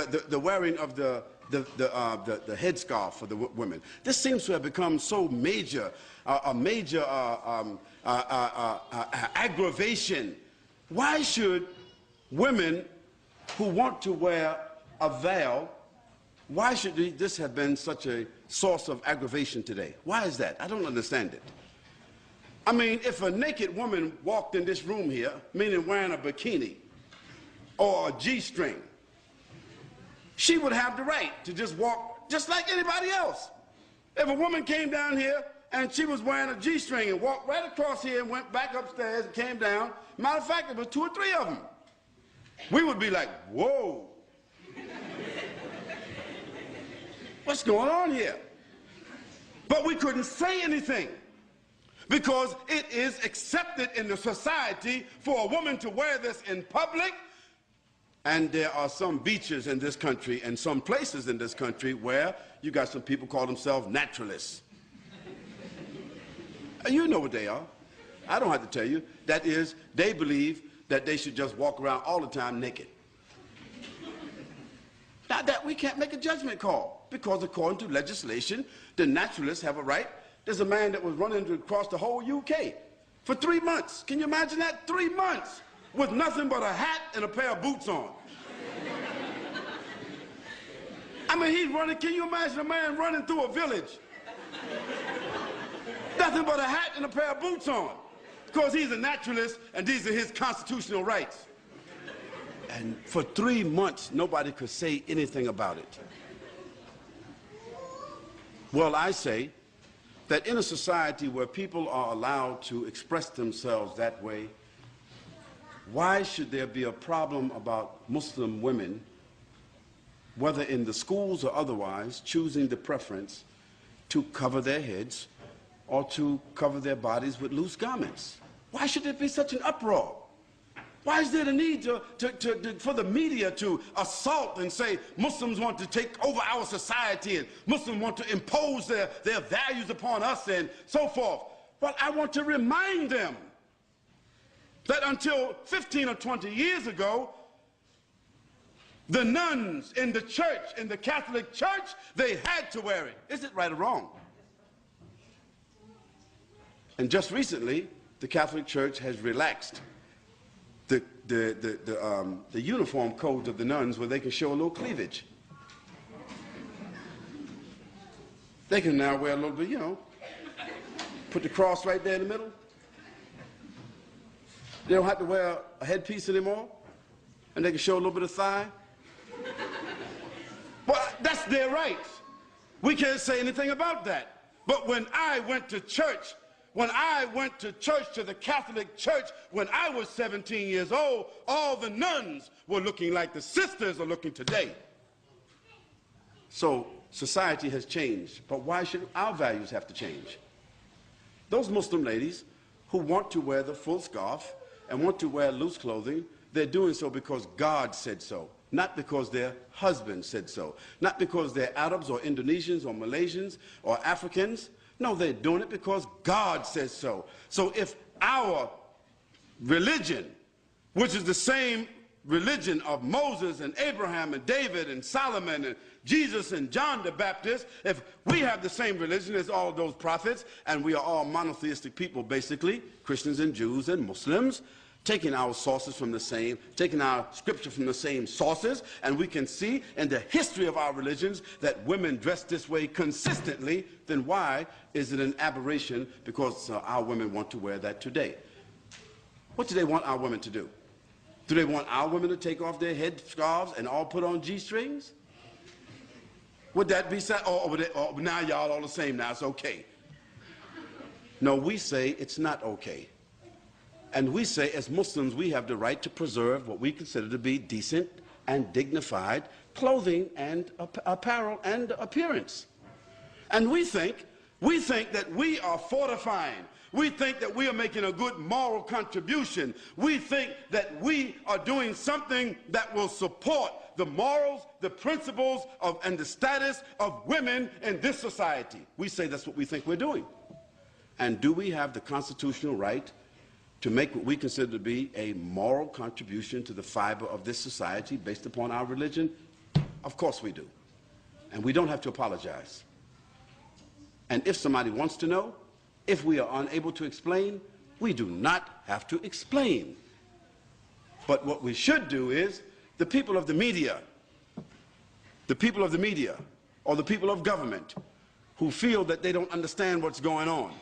the wearing of the headscarf for the women. This seems to have become so major, a major aggravation. Why should women who want to wear a veil, why should this have been such a source of aggravation today? Why is that? I don't understand it. I mean, if a naked woman walked in this room here, meaning wearing a bikini or a G-string, she would have the right to just walk just like anybody else. If a woman came down here and she was wearing a G-string and walked right across here and went back upstairs and came down, matter of fact, there was 2 or 3 of them, we would be like, whoa. What's going on here? But we couldn't say anything because it is accepted in the society for a woman to wear this in public. And there are some beaches in this country and some places in this country where you got some people call themselves naturalists. You know what they are. I don't have to tell you. That is, they believe that they should just walk around all the time naked. Now that we can't make a judgment call because according to legislation, the naturalists have a right. There's a man that was running across the whole UK for 3 months. Can you imagine that? 3 months with nothing but a hat and a pair of boots on. I mean, he's running. Can you imagine a man running through a village? Nothing but a hat and a pair of boots on. Because he's a naturalist and these are his constitutional rights. And for 3 months, nobody could say anything about it. Well, I say that in a society where people are allowed to express themselves that way, why should there be a problem about Muslim women, whether in the schools or otherwise, choosing the preference to cover their heads or to cover their bodies with loose garments? Why should there be such an uproar? Why is there the need for the media to assault and say Muslims want to take over our society and Muslims want to impose their values upon us and so forth? But I want to remind them that until 15 or 20 years ago, the nuns in the church, in the Catholic Church, they had to wear it. Is it right or wrong? And just recently, the Catholic Church has relaxed the uniform codes of the nuns where they can show a little cleavage. They can now wear a little bit, you know, put the cross right there in the middle. They don't have to wear a headpiece anymore, and they can show a little bit of thigh. Well, that's their right. We can't say anything about that. But when I went to church, to the Catholic Church, when I was 17 years old, all the nuns were looking like the sisters are looking today. So society has changed, but why should our values have to change? Those Muslim ladies who want to wear the full scarf and want to wear loose clothing, they're doing so because God said so, not because their husband said so, not because they're Arabs or Indonesians or Malaysians or Africans. No, they're doing it because God says so. So if our religion, which is the same religion of Moses and Abraham and David and Solomon and Jesus and John the Baptist, if we have the same religion as all those prophets, and we are all monotheistic people basically, Christians and Jews and Muslims, taking our sources from the same, taking our scripture from the same sources, and we can see in the history of our religions that women dress this way consistently, then why is it an aberration because our women want to wear that today? What do they want our women to do? Do they want our women to take off their head scarves and all put on G-strings? Would that be sad? Or now y'all all the same, now it's okay. No, we say it's not okay. And we say, as Muslims, we have the right to preserve what we consider to be decent and dignified clothing and apparel and appearance. And we think that we are fortifying. We think that we are making a good moral contribution. We think that we are doing something that will support the morals, the principles and the status of women in this society. We say that's what we think we're doing. And do we have the constitutional right to make what we consider to be a moral contribution to the fiber of this society based upon our religion? Of course we do. And we don't have to apologize. And if somebody wants to know, if we are unable to explain, we do not have to explain. But what we should do is, the people of the media, or the people of government who feel that they don't understand what's going on,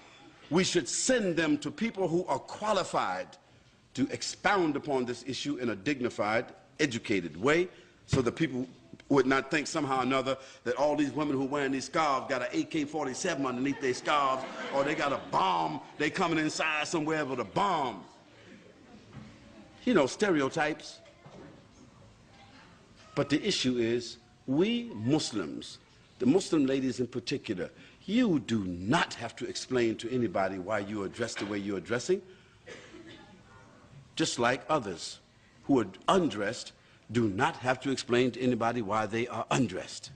we should send them to people who are qualified to expound upon this issue in a dignified, educated way, so that people would not think somehow or another that all these women who are wearing these scarves got an AK-47 underneath their scarves, or they got a bomb, they coming inside somewhere with a bomb. You know, stereotypes. But the issue is, we Muslims, the Muslim ladies in particular, you do not have to explain to anybody why you are dressed the way you are dressing, just like others who are undressed do not have to explain to anybody why they are undressed.